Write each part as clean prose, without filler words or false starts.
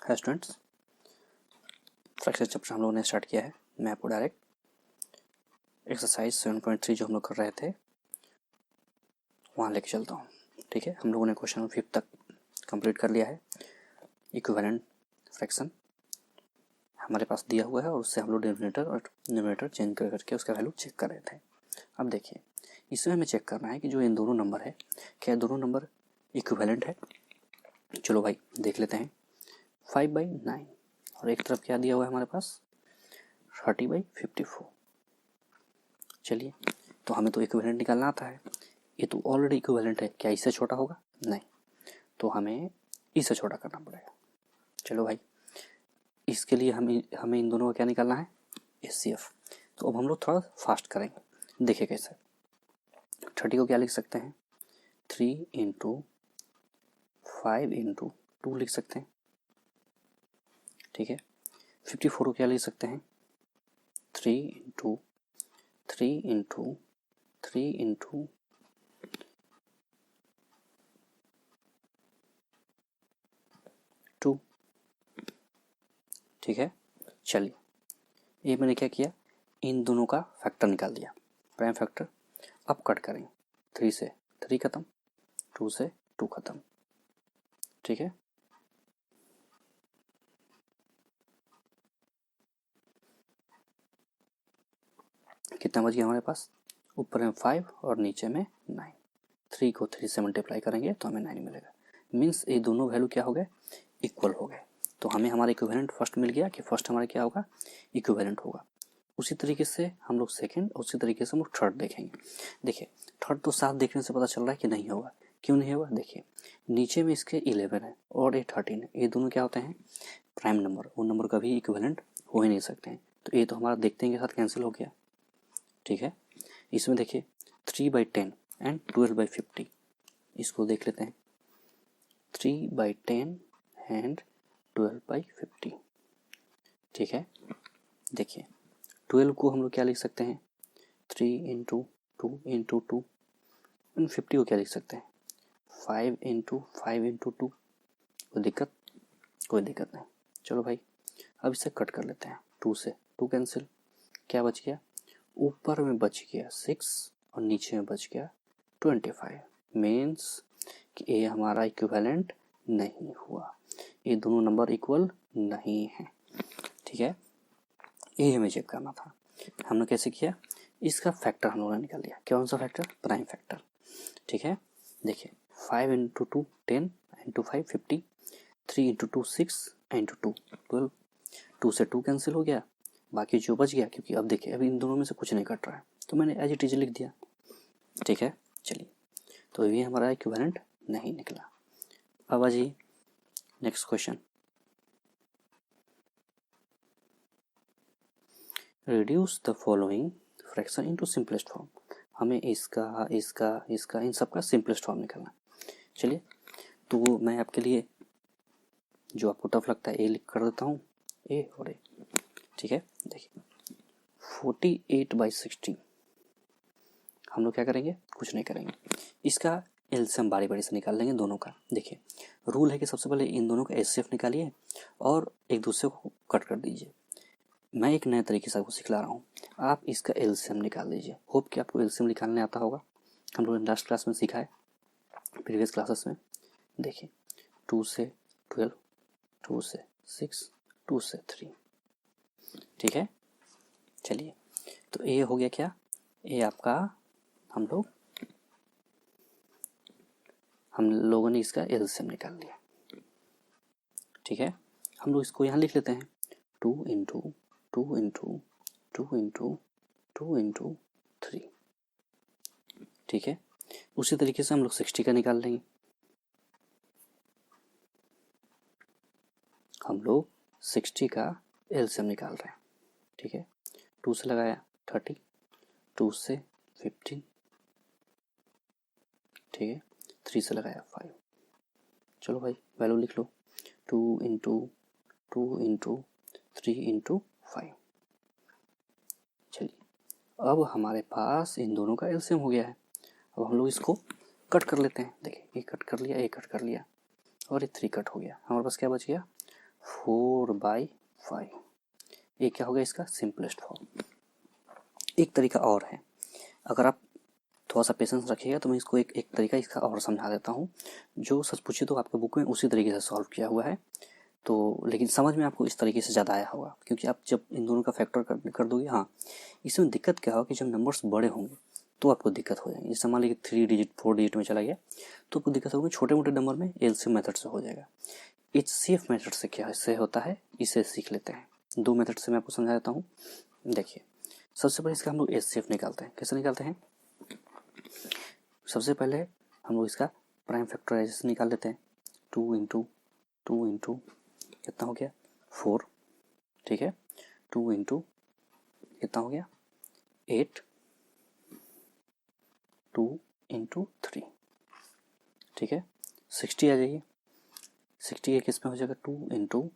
है students, fraction chapter हम लोगों ने स्टार्ट किया है। मैं आपको डायरेक्ट एक्सरसाइज 7.3 जो हम लोग कर रहे थे वहाँ लेके चलता हूँ। ठीक है, हम लोगों ने क्वेश्चन 5 तक कंप्लीट कर लिया है। इक्विवेलेंट फ्रैक्शन हमारे पास दिया हुआ है और उससे हम लोग डिनोमिनेटर और न्यूमरेटर चेंज कर करके उसका वैल्यू चेक कर रहे थे। अब देखिए, इसमें हमें चेक करना है कि जो इन दोनों नंबर है, क्या दोनों नंबर इक्विवेलेंट है। चलो भाई देख लेते हैं। 5/9 और एक तरफ क्या दिया हुआ है हमारे पास 30/54। चलिए, तो हमें तो इक्विवेलेंट निकालना आता है। ये तो ऑलरेडी इक्विवेलेंट है, क्या इससे छोटा होगा? नहीं, तो हमें इससे छोटा करना पड़ेगा। चलो भाई, इसके लिए हमें इन दोनों का क्या निकालना है? HCF। तो अब हम लोग थोड़ा फास्ट करेंगे, देखिए कैसे। 30 को क्या लिख सकते हैं? 3 × 5 × 2 लिख सकते हैं। ठीक है, 54 को क्या लिख सकते हैं? 3 × 3 × 3 × 2। ठीक है, चलिए, ये मैंने क्या किया, इन दोनों का फैक्टर निकाल दिया, प्राइम फैक्टर। अब कट करें, 3 से 3 खत्म, 2 से 2 खत्म। ठीक है, कितना बच गया हमारे पास? ऊपर में 5 और नीचे में 9। 3 को 3 से मल्टीप्लाई करेंगे तो हमें 9 मिलेगा। मीन्स ये दोनों वैल्यू क्या हो गए? इक्वल हो गए। तो हमें हमारा इक्विवेलेंट फर्स्ट मिल गया कि फर्स्ट हमारा क्या होगा? इक्विवेलेंट होगा। उसी तरीके से हम लोग सेकंड, उसी तरीके से हम लोग थर्ड देखेंगे। देखिए, थर्ड तो साफ देखने से पता चल रहा है कि नहीं होगा। क्यों नहीं होगा? देखिए, नीचे में इसके 11 है और ये 13 है। ये दोनों क्या होते हैं? Prime number. वो नंबर कभी इक्विवेलेंट हो ही नहीं सकते हैं। तो ये तो हमारा देखते हैं के साथ कैंसिल हो गया। ठीक है, इसमें देखिए 3/10 एंड 12/50। इसको देख लेते हैं, 3/10 एंड 12/50। ठीक है, देखिए 12 को हम लोग क्या लिख सकते हैं? 3 × 2 × 2। 50 को क्या लिख सकते हैं? 5 × 5 × 2। कोई दिक्कत? कोई दिक्कत नहीं। चलो भाई, अब इसे कट कर लेते हैं। 2 से 2 कैंसिल, क्या बच गया? ऊपर में बच गया 6 और नीचे में बच गया 25। मीन्स कि ये हमारा इक्विवेलेंट नहीं हुआ, ये दोनों नंबर इक्वल नहीं है। ठीक है, ये हमें चेक करना था। हमने कैसे किया? इसका फैक्टर हम लोगों ने निकाल लिया। कौन सा फैक्टर? Prime factor. ठीक है, देखिए 5 × 2 10 × 5 50, 3 × 2 6 × 2 12। 2 से 2 कैंसिल हो गया, बाकी जो बच गया, क्योंकि अब देखिए अभी इन दोनों में से कुछ नहीं कट रहा है तो मैंने एज इट इज लिख दिया। ठीक है, चलिए, तो ये हमारा इक्विवेलेंट नहीं निकला। अब जी next question, reduce the following fraction into simplest form. हमें इसका इसका इसका इन सब का सिंपलेस्ट फॉर्म निकालना। चलिए, तो मैं आपके लिए जो आपको टफ लगता है ए लिख कर देता हूँ, ए और ए। ठीक है, देखिए 48/16 हम लोग क्या करेंगे? कुछ नहीं करेंगे, इसका एलसीएम बारी बारी से निकाल लेंगे दोनों का। देखिए, रूल है कि सबसे पहले इन दोनों का एचसीएफ निकालिए और एक दूसरे को कट कर दीजिए। मैं एक नए तरीके से आपको सिखला रहा हूँ, आप इसका एलसीएम निकाल लीजिए। होप कि आपको एलसीएम निकालने आता होगा, हम लोगों ने लास्ट क्लास में सीखा है, प्रीवियस क्लासेस में। देखिए 2 से 12, 2 से 6, 2 से 3। ठीक है, चलिए, तो ये हो गया क्या? ये आपका हम लोगों ने इसका एलसीएम निकाल लिया। ठीक है, हम लोग इसको यहाँ लिख लेते हैं 2 × 2 × 2 × 2 × 3। ठीक है, उसी तरीके से हम लोग 60 का निकाल लेंगे। हम लोग 60 का एलसीएम निकाल रहे हैं। ठीक है, 2 से लगाया 30, 2 से 15। ठीक है, 3 से लगाया 5। चलो भाई वैल्यू लिख लो, 2 × 2 × 3 × 5। चलिए, अब हमारे पास इन दोनों का एलसीएम हो गया है। अब हम लोग इसको कट कर लेते हैं। देखिए, ये कट कर लिया, ये कट कर लिया और ये 3 कट हो गया। हमारे पास क्या बच गया? 4/5। ये क्या होगा इसका सिंपलेस्ट फॉर्म। एक तरीका और है, अगर आप थोड़ा सा पेशेंस रखिएगा तो मैं इसको एक तरीका इसका और समझा देता हूँ, जो सच पूछिए तो आपके बुक में उसी तरीके से सॉल्व किया हुआ है। तो लेकिन समझ में आपको इस तरीके से ज़्यादा आया होगा, क्योंकि आप जब इन दोनों का फैक्टर कर दोगे। हाँ, इसमें दिक्कत क्या होगा कि जब नंबर्स बड़े होंगे तो आपको दिक्कत हो जाएगी। जैसे मान लीजिए 3 डिजिट 4 डिजिट में चला गया तो आपको दिक्कत होगी। छोटे मोटे नंबर में एलसीएम मेथड से हो जाएगा। एचसीएफ मेथड से क्या इससे होता है, इसे सीख लेते हैं। 2 मेथड से मैं आपको समझा देता हूँ। देखिए, सबसे पहले इसका हम लोग एचसीएफ निकालते हैं। कैसे निकालते हैं? सबसे पहले हम लोग इसका प्राइम फैक्टराइजेशन निकाल लेते हैं। 2 इंटू कितना हो गया 4, ठीक है। 2 इंटू कितना हो गया 8, 2 इंटू 3, ठीक है। 60 आ जाइए। 60 के किस में हो जाएगा 2 इंटू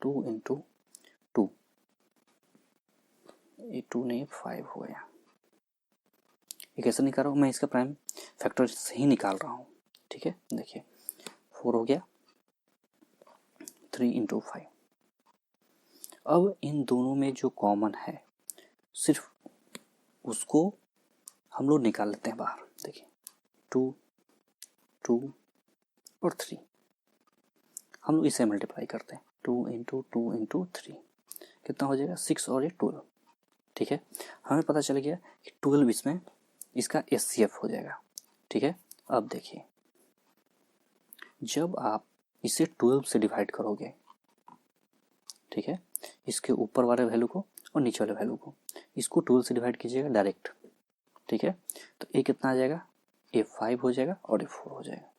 2, ये 2 नहीं 5 हो गया। ये कैसे निकाल रहा हूँ मैं, इसका प्राइम फैक्टर से ही निकाल रहा हूँ, ठीक है। देखिए 4 हो गया, 3 इंटू 5। अब इन दोनों में जो कॉमन है सिर्फ उसको हम लोग निकाल लेते हैं बाहर। देखिए 2 और 3 हम लोग इसे मल्टीप्लाई करते हैं। 2 इंटू 3 कितना हो जाएगा 6 और ये 12, ठीक है। हमें पता चल गया कि 12 इसमें इसका एचसीएफ हो जाएगा, ठीक है। अब देखिए, जब आप इसे 12 से डिवाइड करोगे, ठीक है, इसके ऊपर वाले वैल्यू को और नीचे वाले वैल्यू को, इसको 12 से डिवाइड कीजिएगा डायरेक्ट, ठीक है। तो ये कितना आ जाएगा, ये 5 हो जाएगा और ये 4 हो जाएगा।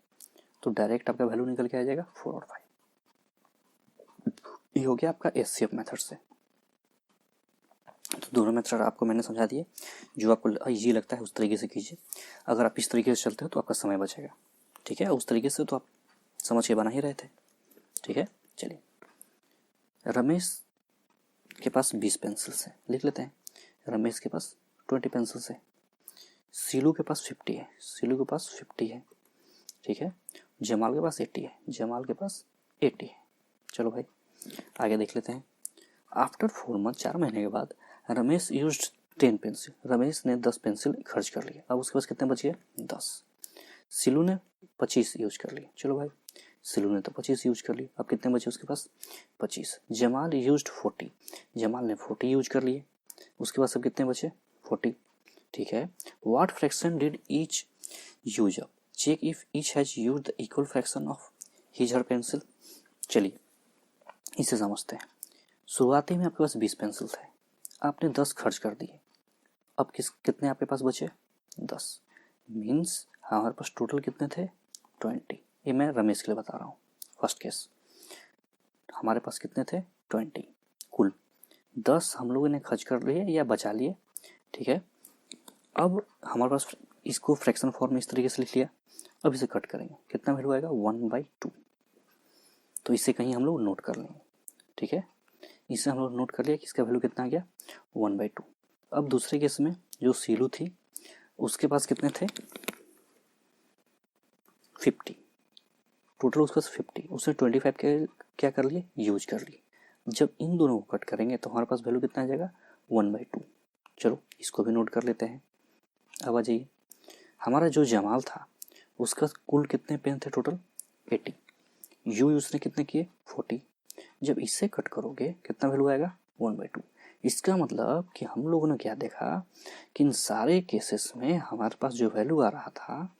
तो डायरेक्ट आपका वैल्यू निकल के आ जाएगा 4 और 5। ये हो गया आपका एचसीएफ मेथड से। तो दोनों मेथड आपको मैंने समझा दिए। जो आपको इजी लगता है उस तरीके से कीजिए। अगर आप इस तरीके से चलते हो तो आपका समय बचेगा, ठीक है। उस तरीके से तो आप समझ के बना ही रहे थे, ठीक है। चलिए, रमेश के पास 20 पेंसिल्स हैं, लिख लेते हैं। रमेश के पास 20 पेंसिल्स है। सीलू के पास 50 है, सीलू के पास 50 है, ठीक है। जमाल के पास 80 है, जमाल के पास 80 है। चलो भाई आगे देख लेते हैं। आफ्टर 4 मंथ, 4 महीने के बाद रमेश यूज्ड 10 पेंसिल, रमेश ने 10 पेंसिल खर्च कर लिए। अब उसके पास कितने बचे? 10। सिलू ने 25 यूज कर लिए। चलो भाई, सिलू ने तो 25 यूज कर लिए। अब कितने बचे उसके पास? 25। जमाल यूज्ड 40, जमाल ने 40 यूज कर लिए। उसके पास अब कितने बचे? 40, ठीक है। What fraction did each use up, check if each has used the equal fraction of his her pencil. चलिए इसे समझते हैं। शुरुआती में आपके पास 20 पेंसिल थे, आपने 10 खर्च कर दिए। अब कितने आपके पास बचे? 10। मीन्स हमारे पास टोटल कितने थे? 20। ये मैं रमेश के लिए बता रहा हूँ, फर्स्ट केस। हमारे पास कितने थे? 20 कुल। 10 हम लोगों ने खर्च कर लिए या बचा लिए, ठीक है। अब हमारे पास इसको फ्रैक्शन फॉर्म में इस तरीके से लिख लिया। अब इसे कट करेंगे, कितना वैल्यू आएगा? 1/2। तो इसे कहीं हम लोग नोट कर लेंगे, ठीक है। इसे हम लोग नोट कर लिया कि इसका वैल्यू कितना आ गया? 1/2। अब दूसरे केस में जो सीलू थी उसके पास कितने थे? 50। टोटल उसके पास 50, उसने 25 के क्या कर लिए? यूज कर लिए। जब इन दोनों को कट करेंगे तो हमारे पास वैल्यू कितना आ जाएगा? 1/2। चलो इसको भी नोट कर लेते हैं। अब आ जाइए, हमारा जो जमाल था उसका कुल कितने पेन थे? टोटल 80। यू उसने कितने किए? 40। जब इससे कट करोगे कितना वैल्यू आएगा? 1/2। इसका मतलब कि हम लोगों ने क्या देखा कि इन सारे केसेस में हमारे पास जो वैल्यू आ रहा था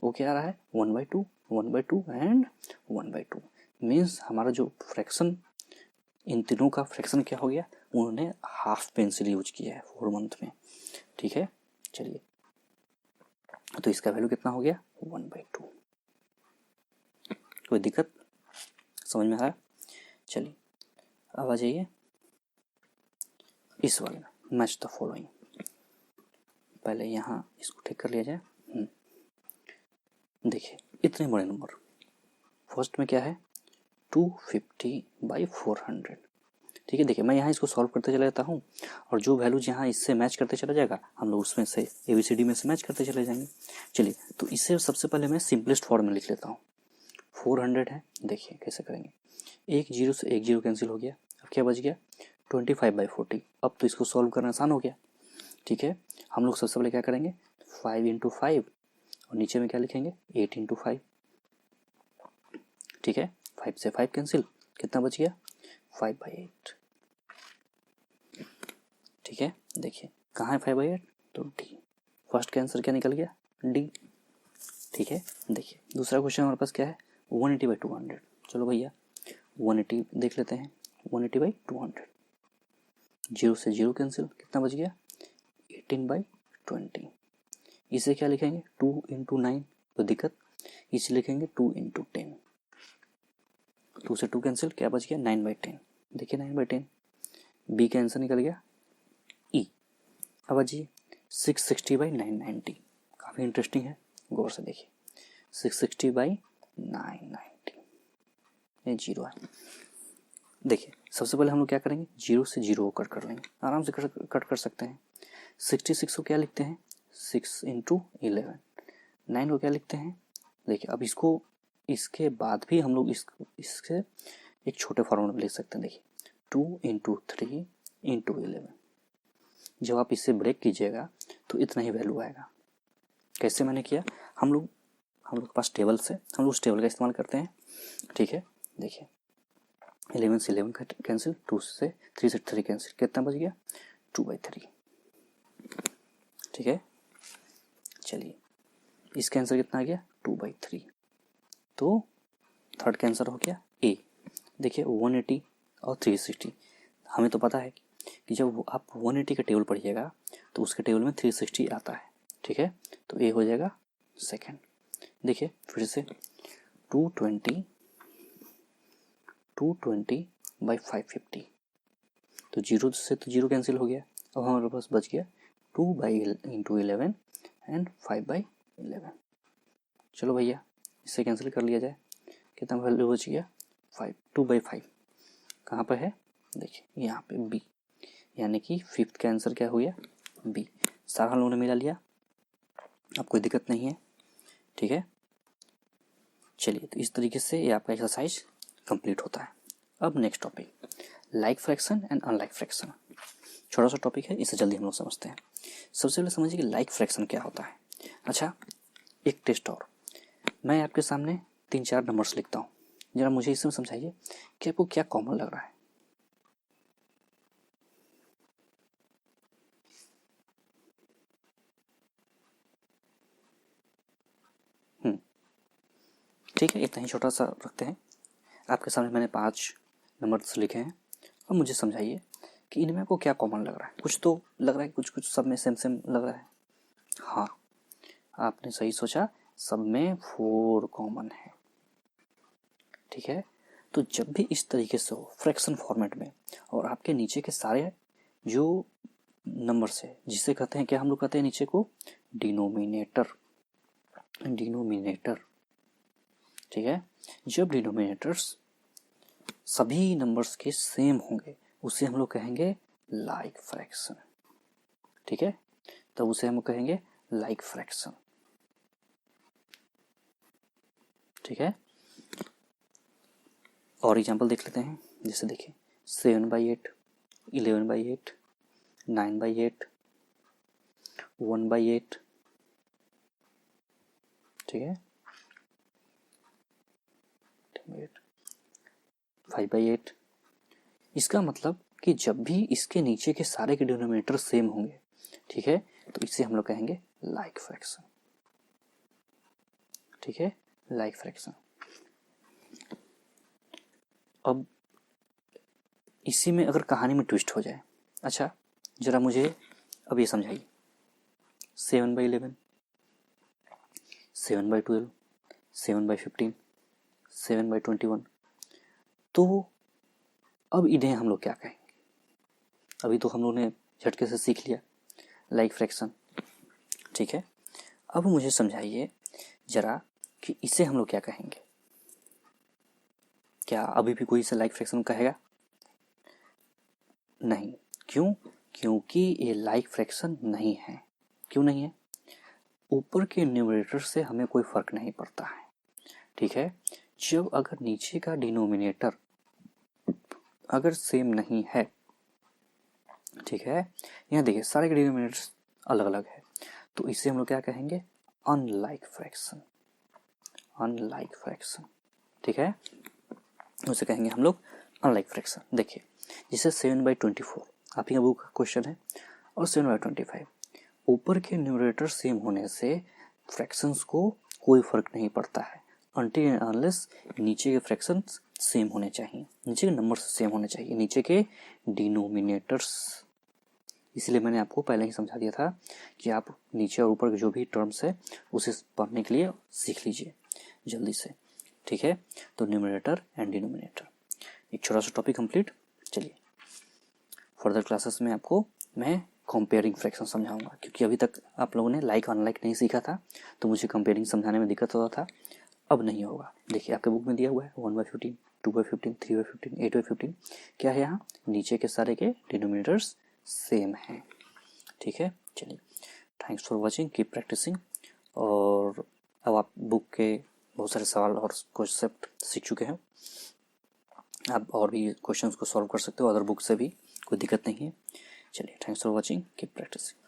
वो क्या आ रहा है? 1/2, 1/2 एंड 1/2। मीन्स हमारा जो फ्रैक्शन, इन तीनों का फ्रैक्शन क्या हो गया? उन्होंने हाफ पेंसिल यूज किया है 4 मंथ में, ठीक है। चलिए, तो इसका वैल्यू कितना हो गया? 1/2। कोई दिक्कत समझ में आ रहा है? चलिए अब आ जाइए इस वाले में, मैच द फॉलोइंग। पहले यहाँ इसको ठीक कर लिया जाए। देखिए इतने बड़े नंबर, फर्स्ट में क्या है? 250/400, ठीक है। देखिए मैं यहाँ इसको सॉल्व करते चला जाता हूँ और जो वैल्यूज यहाँ इससे मैच करते चला जाएगा हम लोग उसमें से ABCD में से मैच करते चले जाएंगे। चलिए तो इससे सबसे पहले मैं सिंपलेस्ट फॉर्म में लिख लेता हूँ। 400 है, देखिए कैसे करेंगे। एक जीरो से एक जीरो कैंसिल हो गया, अब क्या बच गया 25/40। अब तो इसको सॉल्व करना आसान हो गया। ठीक है, हम लोग सबसे पहले क्या करेंगे 5 × 5 और नीचे में क्या लिखेंगे 8 × 5। ठीक है, 5 से 5 कैंसिल, कितना बच गया 5/8। ठीक है, देखिए कहाँ है 5/8, तो डी, फर्स्ट का आंसर क्या निकल गया डी। ठीक है, देखिए दूसरा क्वेश्चन हमारे पास क्या है 180/200। चलो भैया 180 देख लेते हैं, 180/200, जीरो से जीरो कैंसिल, कितना बच गया 18/20। इसे क्या लिखेंगे 2 × 9, तो दिक्कत, इसे लिखेंगे 2 × 10, 2 से 2 कैंसिल, क्या बच गया 9/10। देखिए 9/10, बी का आंसर निकल गया ई। अब अजिए 660/990, काफ़ी इंटरेस्टिंग है, गौर से देखिए 660/990, ये जीरो है। देखिए सबसे पहले हम लोग क्या करेंगे जीरो से जीरो को कट कर लेंगे, आराम से कट कर सकते हैं। 66 को क्या लिखते हैं 6 × 11, 9 को क्या लिखते हैं, देखिए अब इसको इसके बाद भी हम लोग इसके एक छोटे फॉर्मूला में लिख सकते हैं। देखिए 2 × 3 × 11, जब आप इससे ब्रेक कीजिएगा तो इतना ही वैल्यू आएगा। कैसे मैंने किया, हम लोग के पास टेबल से हम लोग उस टेबल का इस्तेमाल करते हैं। ठीक है, देखिए 11 से 11 कैंसिल, 2 से 3 से 3 कैंसिल, कितना बच गया 2/3। ठीक है, चलिए इसका आंसर कितना आ गया 2/3, तो थर्ड का आंसर हो गया ए। देखिए 180 और 360, हमें तो पता है कि जब आप 180 का टेबल पढ़िएगा तो उसके टेबल में 360 आता है। ठीक है, तो ए हो जाएगा सेकंड। देखिए फिर से 220/550, तो जीरो से तो जीरो कैंसिल हो गया, अब हमारे पास बच गया 2/11 एंड 5/11। चलो भैया इससे कैंसिल कर लिया जाए, कितना वैल्यू बच गया 5, 2/5 कहाँ पर है, देखिए यहाँ पे बी, यानी कि फिफ्थ का आंसर क्या हो गया बी। सारा हम लोगों ने मिला लिया, अब कोई दिक्कत नहीं है। ठीक है, चलिए तो इस तरीके से ये आपका एक्सरसाइज कंप्लीट होता है। अब next topic like fraction and unlike fraction, छोटा सा टॉपिक है, इसे जल्दी हम लोग समझते हैं। सबसे पहले समझिए कि लाइक फ्रैक्शन क्या होता है। अच्छा, एक टेस्ट और, मैं आपके सामने 3-4 नंबर्स लिखता हूँ, जरा मुझे इसमें समझाइए कि आपको क्या कॉमन लग रहा है। ठीक है, इतना ही छोटा सा रखते हैं। आपके सामने मैंने 5 नंबर्स लिखे हैं, और मुझे समझाइए कि इनमें आपको क्या कॉमन लग रहा है। कुछ तो लग रहा है, कुछ कुछ सब में सेम सेम लग रहा है। हाँ, आपने सही सोचा, सब में 4 कॉमन है। ठीक है, तो जब भी इस तरीके से हो फ्रैक्शन फॉर्मेट में, और आपके नीचे के सारे जो नंबर्स है, जिसे कहते हैं क्या, हम लोग कहते हैं नीचे को डिनोमिनेटर। ठीक है, जब डिनोमिनेटर्स सभी नंबर्स के सेम होंगे उसे हम लोग कहेंगे लाइक फ्रैक्शन। ठीक है, तो उसे हम कहेंगे लाइक फ्रैक्शन। ठीक है, और एग्जांपल देख लेते हैं। जैसे देखिए 7/8, 11/8, 9/8, 1/8। ठीक है, 5/8। इसका मतलब कि जब भी इसके नीचे के सारे के डिनोमिनेटर सेम होंगे, ठीक है, तो इसे हम लोग कहेंगे लाइक फ्रैक्शन। ठीक है, लाइक फ्रैक्शन। अब इसी में अगर कहानी में ट्विस्ट हो जाए, अच्छा जरा मुझे अब ये समझाइए 7/11, 7/12, 7/15, 7/21, तो अब इन्हें हम लोग क्या कहेंगे। अभी तो हम लोग ने झटके से सीख लिया लाइक फ्रैक्शन। ठीक है, अब मुझे समझाइए जरा कि इसे हम लोग क्या कहेंगे। क्या अभी भी कोई इसे लाइक फ्रैक्शन कहेगा? नहीं, क्यों? क्योंकि ये लाइक फ्रैक्शन नहीं है। क्यों नहीं है? ऊपर के न्यूमरेटर से हमें कोई फर्क नहीं पड़ता है। ठीक है, जब अगर नीचे का डिनोमिनेटर अगर सेम नहीं है, ठीक है, यहाँ देखिए सारे के डिनोमिनेटर्स अलग अलग है, तो इसे हम लोग क्या कहेंगे, अनलाइक फ्रैक्शन, अनलाइक फ्रैक्शन, ठीक है, उसे कहेंगे हम लोग अनलाइक फ्रैक्शन। देखिए जैसे 7/24 आप ही का बुक का क्वेश्चन है, और 7/25, ऊपर के न्यूमरेटर सेम होने से फ्रैक्शंस को कोई फर्क नहीं पड़ता है, अनटिल एंड अनलेस नीचे के फ्रैक्शंस सेम होने चाहिए, नीचे के नंबर सेम होने चाहिए, नीचे के डिनोमिनेटर्स। इसलिए मैंने आपको पहले ही समझा दिया था कि आप नीचे और ऊपर के जो भी टर्म्स है उसे पढ़ने के लिए सीख लीजिए जल्दी से, ठीक है। तो न्यूमरेटर एंड डिनोमिनेटर, एक छोटा सा टॉपिक कंप्लीट। चलिए फर्दर क्लासेस में आपको मैं कंपेयरिंग फ्रैक्शन समझाऊंगा, क्योंकि अभी तक आप लोगों ने लाइक अनलाइक नहीं सीखा था, तो मुझे कंपेयरिंग समझाने में दिक्कत होता था, अब नहीं होगा। देखिए आपके बुक में दिया हुआ है 1/15, 2/15, 3/15, 8/15, क्या है यहाँ, नीचे के सारे के डिनोमिनेटर्स सेम हैं, ठीक है। चलिए thanks for watching, keep practicing. और अब आप बुक के बहुत सारे सवाल और कॉन्सेप्ट सीख चुके हैं, आप और भी क्वेश्चंस को सॉल्व कर सकते हो अदर बुक से भी, कोई दिक्कत नहीं है। चलिए thanks for watching, keep practising.